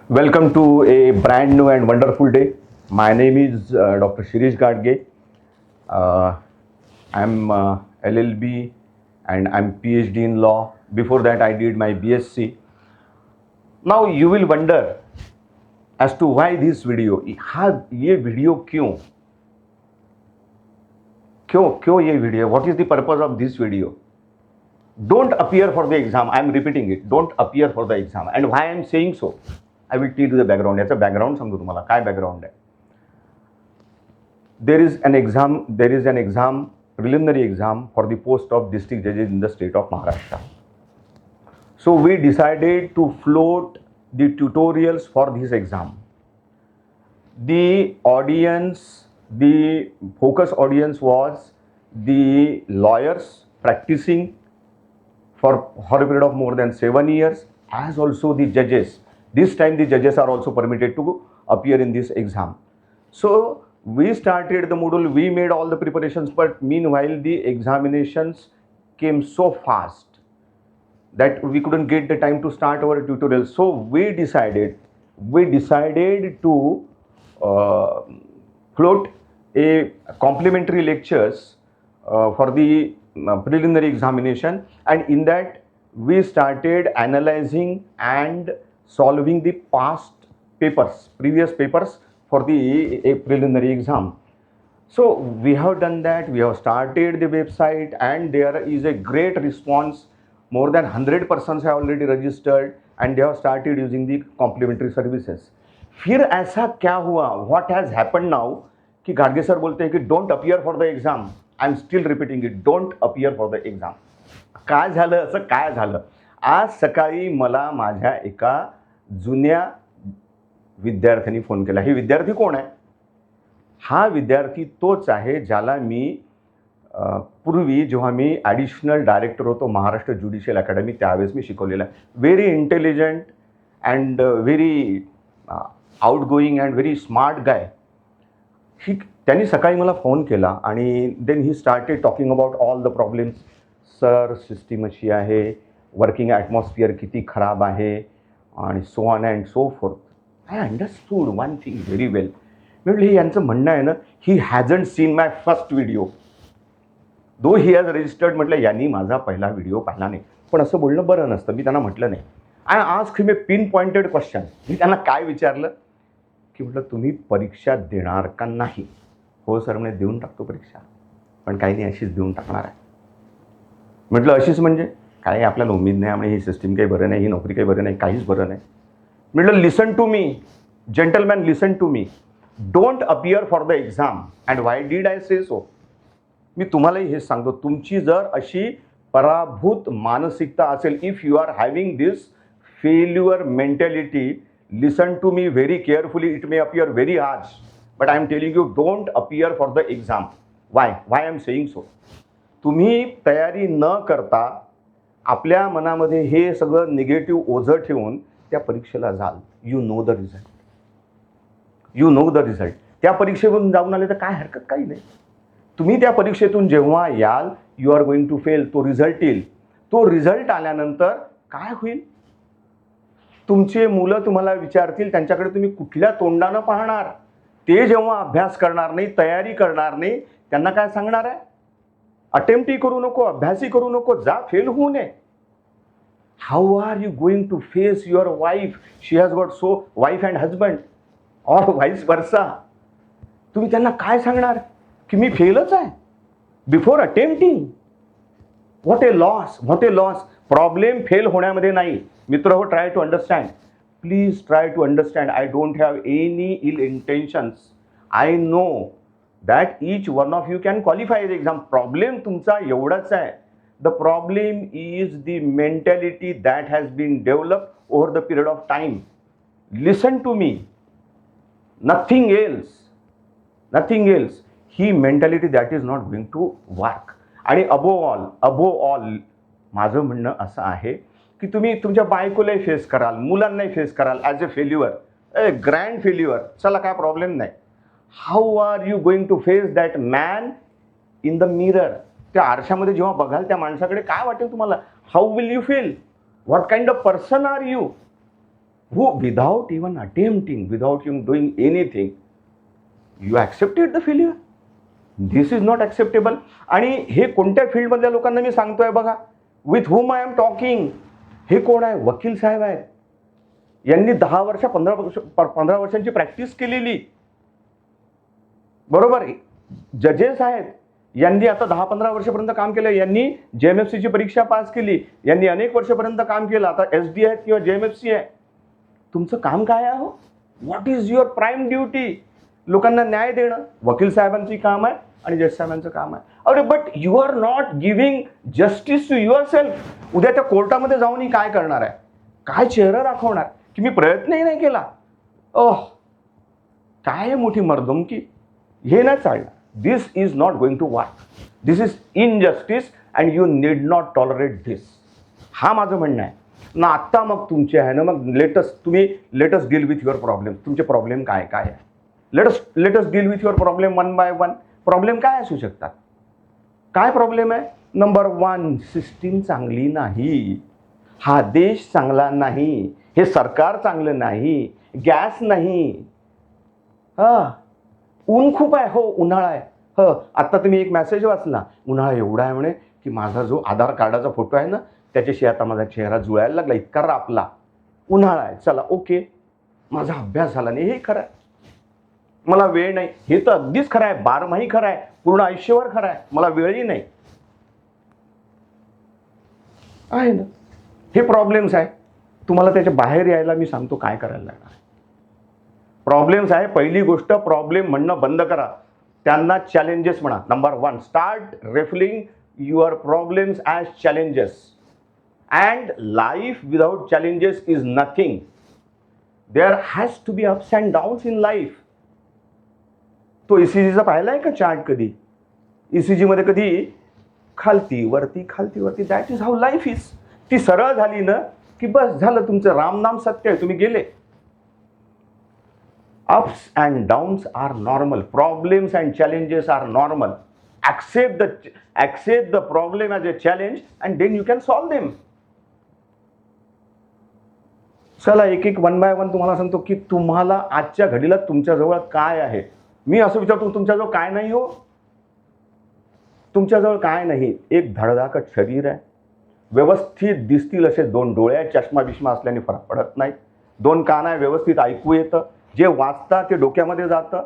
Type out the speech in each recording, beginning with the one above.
Welcome to a brand new and wonderful day. My name is Dr. Shirish Gadge. I'm LLB and I'm PhD in law. Before that, I did my BSc. Now you will wonder as to why this video. ये video क्यों? क्यों ये video? What is the purpose of this video? Don't appear for the exam. I'm repeating it. Don't appear for the exam. And why I'm saying so? I will tell you the background. याचं background सांगतो तुम्हाला काय background आहे. There is an exam, preliminary exam for the post of district judges in the state of Maharashtra. So we decided to float the tutorials for this exam. The focus audience was the lawyers practicing for a period of more than 7 years, as also the judges. This time the judges are also permitted to appear in this exam. So we started the module, we made all the preparations, but meanwhile the examinations came so fast that we couldn't get the time to start our tutorial. So we decided to float a complimentary lectures for the preliminary examination, and in that we started analyzing and solving the previous papers for the preliminary exam. So we have done that. We have started the website and there is a great response. More than 100 persons have already registered and they have started using the complimentary services. फिर ऐसा क्या हुआ? What has happened now? कि Gadge sir बोलते हैं कि don't appear for the exam. I'm still repeating it. Don't appear for the exam. काय झालं? असं काय झालं? आज सकाळी मला माझ्या एका जुन्या विद्यार्थ्यांनी फोन केला. हे विद्यार्थी कोण आहे? हा विद्यार्थी तोच आहे ज्याला मी पूर्वी जेव्हा मी ॲडिशनल डायरेक्टर होतो महाराष्ट्र ज्युडिशियल अकॅडमी त्यावेळेस मी शिकवलेला आहे. Very intelligent and very outgoing and very smart guy. त्यांनी सकाळी मला फोन केला आणि then he started talking about all the problems. Sir system अशी आहे, वर्किंग ॲटमॉस्फिअर किती खराब आहे आणि so on and so forth. I understood one thing very well. मी म्हटलं हे यांचं म्हणणं आहे ना, he hasn't seen my first video though he has registered. म्हटलं यांनी माझा पहिला व्हिडिओ पाहिला नाही. पण असं बोलणं बरं नसतं. मी त्यांना म्हटलं नाही. I asked him a pinpointed question. मी त्यांना काय विचारलं की म्हटलं तुम्ही परीक्षा देणार का नाही? हो सर म्हणे देऊन टाकतो परीक्षा, पण काही नाही अशीच देऊन टाकणार आहे. म्हटलं अशीच म्हणजे काय? आपल्याला उमेद नाही आणि ही सिस्टीम काही बरं नाही, ही नोकरी काही बरं नाही, काहीच बरं नाही. म्हटलं listen to me gentleman, listen to me. Don't appear for the exam. And why did I say so? मी तुम्हालाही हेच सांगतो, तुमची जर अशी पराभूत मानसिकता असेल, if you are having this failure mentality, listen to me very carefully. It may appear very harsh, but I am telling you don't appear for the exam. Why I am saying so? तुम्ही तयारी न करता आपल्या मनामध्ये हे सगळं negative ओझं ठेवून त्या परीक्षेला जाल. You know the result. त्या परीक्षेतून जाऊन आले तर काय हरकत काही नाही. तुम्ही त्या परीक्षेतून जेव्हा याल, you are going to fail. तो रिझल्ट येईल. तो रिझल्ट आल्यानंतर काय होईल? तुमचे मुलं तुम्हाला विचारतील, त्यांच्याकडे तुम्ही कुठल्या तोंडानं पाहणार? ते जेव्हा अभ्यास करणार नाही, तयारी करणार नाही, त्यांना काय सांगणार आहे? अटेम्प्टही करू नको, अभ्यासही करू नको, जा फेल होऊ नये. How are you going to face your wife? She has got so wife and husband or vice versa. तुम्ही त्यांना काय सांगणार की मी फेलच आहे before attempting? What a loss. Problem fail होण्यामध्ये नाही. मित्र हो, try to understand. Please try to understand. I don't have any ill intentions. I know that each one of you can qualify the exam. Problem तुमचा एवढाच आहे. The problem is the mentality that has been developed over the period of time. Listen to me. Nothing else. He mentality that is not going to work. आणि above all माझं म्हणणं असं आहे की तुम्ही तुमच्या बायकोलाही फेस कराल, मुलांनाही फेस कराल as a failure, grand failure. चला काय प्रॉब्लेम नाही. How are you going to face that man in the mirror? त्या आरशामध्ये जेव्हा बघाल त्या माणसाकडे काय वाटेल तुम्हाला? How will you feel? What kind of person are you? who without even attempting, without even doing anything, you accepted the failure. This is not acceptable. आणि हे कोणत्या फील्डमधल्या लोकांना मी सांगतोय बघा, with whom I am talking. हे कोण आहे? वकील साहेब आहेत. यांनी 10 वर्ष 15 वर्षांची प्रॅक्टिस केलेली, बरोबर. जजेस आहेत, यांनी आता 10-15 वर्षापर्यंत काम केलं. यांनी JMFCची परीक्षा पास केली. यांनी अनेक वर्षापर्यंत काम केलं. आता SD आहेत किंवा JMFC आहे. तुमचं काम काय आहे हो? What is your prime duty? लोकांना न्याय देणं वकील साहेबांची काम आहे आणि जज साहेबांचं काम आहे. अरे but you are not giving justice to yourself. उद्या त्या कोर्टामध्ये जाऊन काय करणार आहे? काय चेहरा दाखवणार की मी प्रयत्नही नाही केला? ओह, काय मोठी मर्दमकी. हे नाही चालणार. This is not going to work. This is injustice and you need not tolerate this. हा माझं म्हणणं आहे ना. आत्ता मग तुमचे आहे ना, मग let's deal with your problem. तुमचे प्रॉब्लेम काय काय आहे? Let's deal with your problem one by one. Problem काय असू शकतात? काय प्रॉब्लेम आहे? नंबर 1, सिस्टीम चांगली नाही. हा देश चांगला नाही. हे सरकार चांगलं नाही. गॅस नाही. ऊन खूप आहे. हो, उन्हाळा आहे. आत्ता तुम्ही एक मेसेज वाचला, उन्हाळा एवढा आहे म्हणे की माझा जो आधार कार्डाचा फोटो आहे ना, त्याच्याशी आता माझा चेहरा जुळायला लागला, इतका रापला. उन्हाळा आहे, चला ओके. माझा अभ्यास झाला नाही, हे खरं आहे. मला वेळ नाही, हे तर अगदीच खरं आहे. 12 महिने खरं आहे. पूर्ण आयुष्यभर खरं आहे. मला वेळही नाही आहे ना. हे प्रॉब्लेम्स आहे. तुम्हाला त्याच्या बाहेर यायला मी सांगतो काय करायला लागणार. प्रॉब्लेम्स आहे. पहिली गोष्ट, प्रॉब्लेम म्हणणं बंद करा. त्यांना चॅलेंजेस म्हणा. Number 1, start referring your problems as challenges. And life without challenges is nothing. There has to be ups and downs in life. तो ECGचा पाहिला आहे का चार्ट कधी? ECGमध्ये कधी खालती वरती खालती वरती. That is how life is. ती सरळ झाली ना की बस झालं, तुमचं रामनाम सत्य आहे, तुम्ही गेले. Ups and downs are normal. Problems and challenges are normal. accept the problem as a challenge and then you can solve them. चला एक वन बाय वन तुम्हाला सांगतो की तुम्हाला आजच्या घडीला तुमच्याजवळ काय आहे. मी असं विचारतो, तुमच्याजवळ काय नाही हो? तुमच्याजवळ काय नाही? एक धडधाकट शरीर आहे, व्यवस्थित दिसतील असे 2 डोळे आहेत, चष्मा बिष्मा असल्याने फरक पडत नाही. 2 कान आहे, व्यवस्थित ऐकू येतं. जे वाचता ते डोक्यामध्ये जातं.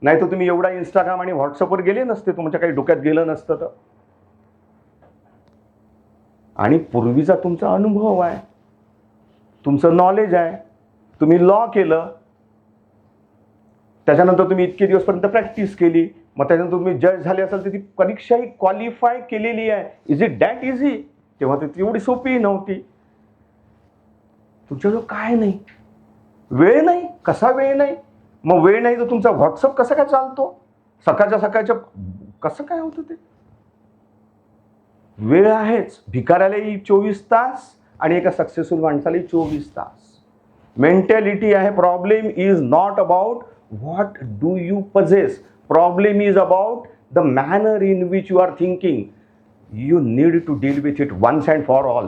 नाही तर तुम्ही एवढा इंस्टाग्राम आणि व्हॉट्सअपवर गेले नसते, तुमच्या काही डोक्यात गेलं नसतं तर. आणि पूर्वीचा तुमचा अनुभव आहे, तुमचं नॉलेज आहे. तुम्ही लॉ केलं, त्याच्यानंतर तुम्ही इतके दिवसपर्यंत प्रॅक्टिस केली, मग त्याच्यानंतर तुम्ही जज झाले असाल तर ती परीक्षाही क्वालिफाय केलेली आहे. Is it that easy? तेव्हा ती एवढी सोपी नव्हती. तुमच्याजवळ काय नाही? वेळ नाही. कसा वेळ नाही? मग वेळ नाही तर तुमचा व्हॉट्सअप कसा काय चालतो? सकाळच्या कसं काय होतं ते? वेळ आहेच. भिकाऱ्यालाही 24 तास आणि एका सक्सेसफुल माणसालाही 24 तास. मेंटॅलिटी आहे. Problem is not about what do you possess. Problem is about the manner in which you are thinking. You need to deal with it once and for all.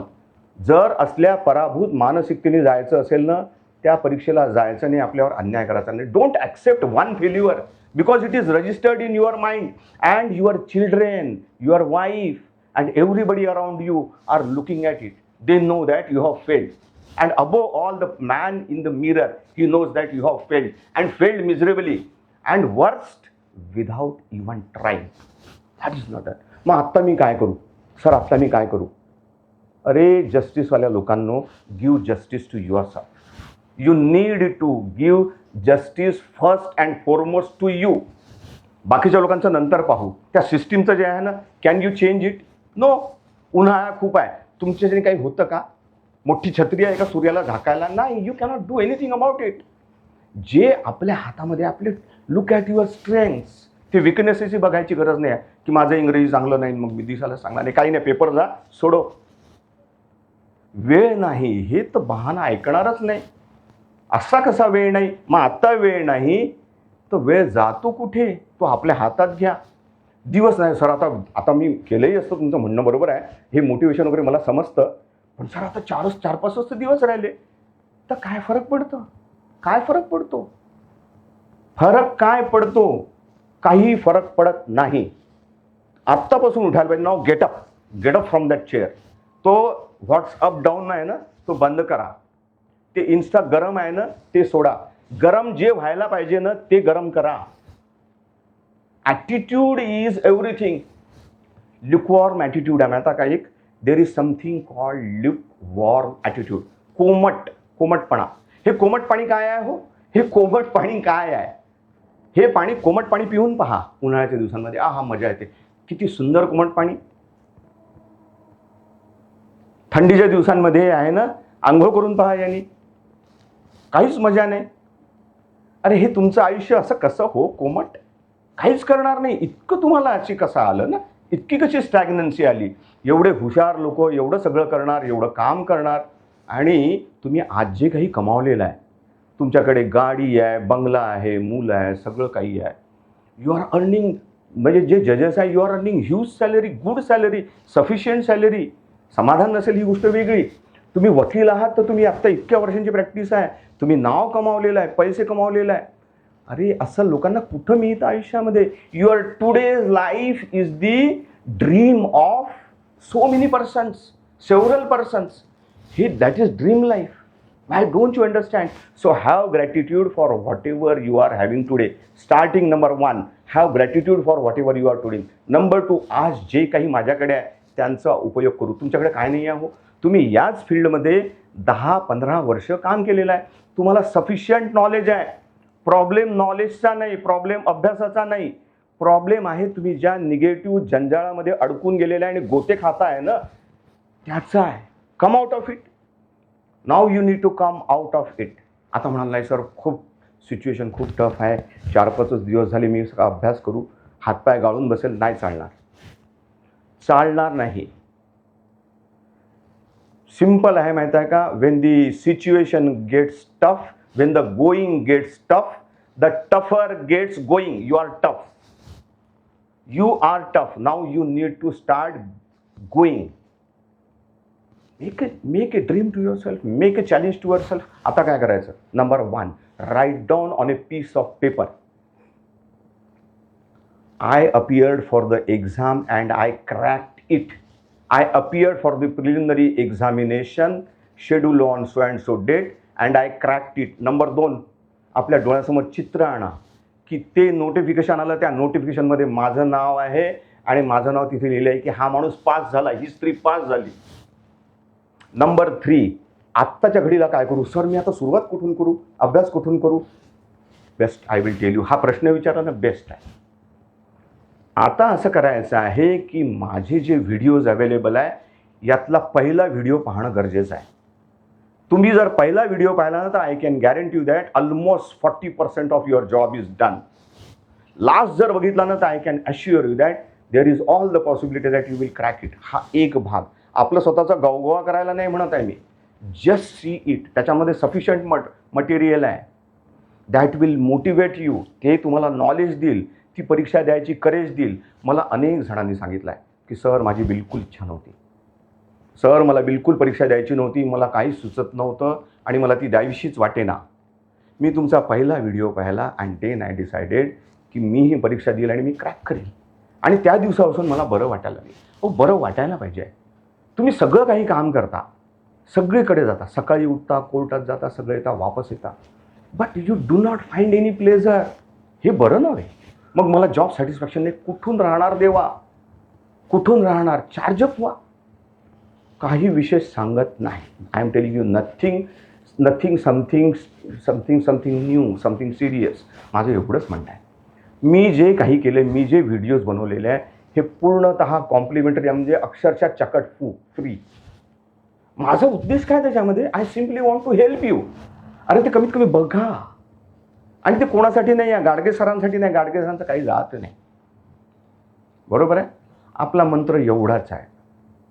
जर असल्या पराभूत मानसिकतेने जायचं असेल ना, त्या परीक्षेला जायचं नाही, आपल्यावर अन्याय करायचा नाही. Don't accept one failure because it is registered in your mind and your children, your wife and everybody around you are looking at it. They know that you have failed, and above all the man in the mirror, he knows that you have failed and failed miserably, and worst without even trying. That is not that. मग आत्ता मी काय करू sir? आत्ता मी काय करू? अरे जस्टिसवाल्या लोकांनो, give justice to yourself. You need to give justice first and foremost to you. बाकीच्या लोकांचं नंतर पाहू. त्या सिस्टीमचं जे आहे ना, can you change it? No. उन्हाळा खूप आहे, तुमच्याच्याने काही होतं का? मोठी छत्री आहे का सूर्याला झाकायला? नाही. You cannot do anything about it. जे आपल्या हातामध्ये, आपले लुक ॲट युअर स्ट्रेंथ्स. ते विकनेसेसही बघायची गरज नाही आहे की माझं इंग्रजी चांगलं नाही मग मी दिसायला सांगणार नाही. काही नाही, पेपर जा, सोडो. वेळ नाही हे तर बहाणा ऐकणारच नाही. असा कसा वेळ नाही? मग आत्ता वेळ नाही तर वेळ जातो कुठे? तो आपल्या हातात घ्या. दिवस नाही सर, आता मी केलंही असतं, तुमचं म्हणणं बरोबर आहे, हे मोटिवेशन वगैरे मला समजतं, पण सर आता 4-5 दिवस राहिले, तर काय फरक पडतं? काय फरक पडतो? फरक काय पडतो? काही फरक पडत नाही. आत्तापासून उठायला पाहिजे. Now get up from that chair. तो व्हॉट्सअप डाऊन आहे ना, तो बंद करा. ते इन्स्टा गरम आहे ना, ते सोडा. गरम जे व्हायला पाहिजे ना, ते गरम करा. Attitude is everything. Lukewarm attitude आहे आता काय एक. There is something called lukewarm attitude. कोमटपणा. हे कोमट पाणी काय आहे हो? हे कोमट पाणी काय आहे? हे पाणी, कोमट पाणी पिऊन पहा उन्हाळ्याच्या दिवसांमध्ये. आहा, मजा येते. किती सुंदर कोमट पाणी. थंडीच्या दिवसांमध्ये आहे ना, आंघोळ करून पहा यांनी, काहीच मजा नाही. अरे हे तुमचं आयुष्य असं कसं हो कोमट? काहीच करणार नाही. इतकं तुम्हाला अशी कसं आलं ना? इतकी कशी स्टॅग्नन्सी आली? एवढे हुशार लोक एवढं सगळं करणार, एवढं काम करणार, आणि तुम्ही आज जे काही कमावलेलं आहे, तुमच्याकडे गाडी आहे, बंगला आहे, मुलं आहे, सगळं काही आहे. यू आर अर्निंग, म्हणजे जे जजेस आहे, you are earning huge salary, good salary, sufficient salary. समाधान नसेल ही गोष्ट वेगळी. तुम्ही वकील आहात तर तुम्ही आत्ता इतक्या वर्षांची प्रॅक्टिस आहे, तुम्ही नाव कमावलेलं आहे, पैसे कमावलेलं आहे. अरे असं लोकांना कुठं मिळतं आयुष्यामध्ये? Your today's life is the dream of so many persons, several persons. That is dream life. Why don't you understand? So have gratitude for whatever you are having today. Starting number 1, have gratitude for whatever you are doing. Number 2, आज जे काही माझ्याकडे आहे त्यांचा उपयोग करू. तुमच्याकडे काय नाही आहे हो? तुम्ही याच फील्डमध्ये 10-15 वर्ष काम केलेलं आहे. तुम्हाला सफिशियंट नॉलेज आहे. प्रॉब्लेम नॉलेजचा नाही, प्रॉब्लेम अभ्यासाचा नाही. प्रॉब्लेम आहे तुम्ही ज्या निगेटिव्ह जंजाळामध्ये अडकून गेलेला आहे आणि गोते खाता आहे ना, त्याचा आहे. Come out of it. Now you need to come out of it. आता म्हणाल नाही सर, खूप सिच्युएशन खूप टफ आहे, 4-5 दिवस झाले मी सगळा अभ्यास करू, हातपाय गाळून बसेल. नाही चालणार, चालणार नाही. सिम्पल आहे माहीत आहे का? When the situation gets tough, when the going gets tough, the tougher gets going. You are tough. You are tough. Now you need to start going. Make a dream to yourself, make a challenge to yourself. आता काय करायचं? Number 1, write down on a piece of paper. I appeared for the exam and I cracked it. I appeared for the preliminary examination scheduled on so and so date and I cracked it. Number 2, आपल्या डोळ्यासमोर चित्र आणा की ते notification आलं, त्या नोटिफिकेशनमध्ये माझं नाव आहे आणि माझं नाव तिथे लिहिलं आहे की हा माणूस पास झाला, ही स्त्री पास झाली. नंबर 3, आत्ताच्या घडीला काय करू? सर मी आता सुरुवात कुठून करू? अभ्यास कुठून करू? Best, I will tell you. हा प्रश्न विचारणं बेस्ट आहे. आता असं करायचं आहे की माझे जे व्हिडिओज अवेलेबल आहे यातला पहिला व्हिडिओ पाहणं गरजेचं आहे. तुम्ही जर पहिला व्हिडिओ पाहिला ना, तर I can guarantee you that almost 40% of your job is done. Last जर बघितला ना, तर I can assure you that there is all the possibility that you will crack it. हा एक भाग. आपलं स्वतःचा गवगवा करायला नाही म्हणत आहे मी. Just see it. त्याच्यामध्ये सफिशियंट मटेरियल आहे. That will motivate you. ते तुम्हाला नॉलेज देईल, ती परीक्षा द्यायची करेज देईल. मला अनेक जणांनी सांगितलं आहे की सर माझी बिलकुल इच्छा नव्हती, सर मला बिलकुल परीक्षा द्यायची नव्हती, मला काहीच सुचत नव्हतं आणि मला ती द्यावीशीच वाटेना. मी तुमचा पहिला व्हिडिओ पाहिला अँड देन आय डिसायडेड की मी ही परीक्षा देईल आणि मी क्रॅक करेल. आणि त्या दिवसापासून मला बरं वाटायला लागेल. बरं वाटायला पाहिजे. तुम्ही सगळं काही काम करता, सगळीकडे जाता, सकाळी उठता, कोर्टात जाता, सगळं येता, वापस येता, but you do not find any pleasure. हे बरं नव्हे. मग मला जॉब सॅटिस्फॅक्शन नाही. कुठून राहणार देवा? कुठून राहणार? चार्जअप व्हा. काही विशेष सांगत नाही. I am telling you nothing something new, something serious. माझं एवढंच म्हणणं आहे. मी जे काही केले, मी जे व्हिडिओज बनवलेले आहे, हे पूर्णतः कॉम्प्लिमेंटरी, म्हणजे अक्षरशः चकट फ्री. माझा उद्देश काय त्याच्यामध्ये? I simply want to help you. अरे ते कमीत कमी बघा. आणि ते कोणासाठी नाही आहे, गाडगे सरांसाठी नाही. गाडगे सरांचं काही जात नाही, बरोबर आहे. आपला मंत्र एवढाच आहे,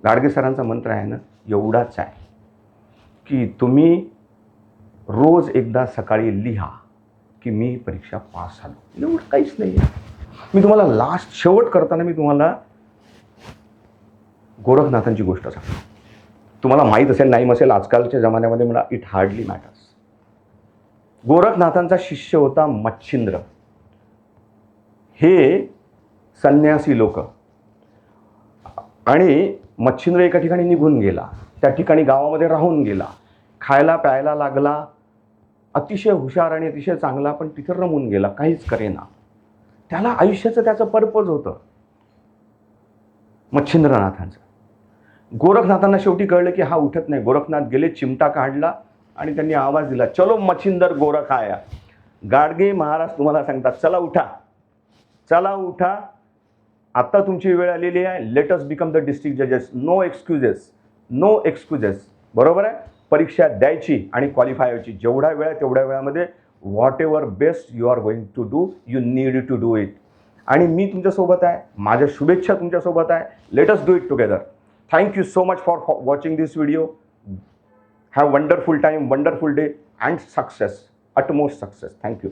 गाडगे सरांचा मंत्र आहे ना, एवढाच आहे की तुम्ही रोज एकदा सकाळी लिहा की मी परीक्षा पास झालो. एवढं काहीच नाही आहे. मी तुम्हाला शेवट करताना मी तुम्हाला गोरखनाथांची गोष्ट सांगतो. तुम्हाला माहीत असेल नाही असेल, आजकालच्या जमान्यामध्ये मला इट हार्डली मॅटर्स. गोरखनाथांचा शिष्य होता मच्छिंद्र. हे संन्यासी लोक. आणि मच्छिंद्र एका ठिकाणी निघून गेला, त्या ठिकाणी गावामध्ये राहून गेला, खायला प्यायला लागला, अतिशय हुशार आणि अतिशय चांगला, पण तिथं रमून गेला, काहीच करेना. त्याला आयुष्याचं त्याचं पर्पज होतं मच्छिंद्रनाथांचं. गोरखनाथांना शेवटी कळलं की हा उठत नाही. गोरखनाथ गेले, चिमटा काढला आणि त्यांनी आवाज दिला, चलो मच्छिंदर गोरख आया. गाडगे महाराज तुम्हाला सांगतात, चला उठा, चला उठा, आता तुमची वेळ आलेली आहे. Let us become the district जजेस. No excuses, no excuses. बरोबर आहे. परीक्षा द्यायची आणि क्वालिफाय व्हायची. जेवढा वेळ आहे तेवढ्या वेळामध्ये whatever best you are going to do, you need to do it. आणि मी तुमच्यासोबत आहे, माझ्या शुभेच्छा तुमच्यासोबत आहे. Let us do it together. Thank you so much for watching this video. Have wonderful time, wonderful day and success, utmost success. Thank you.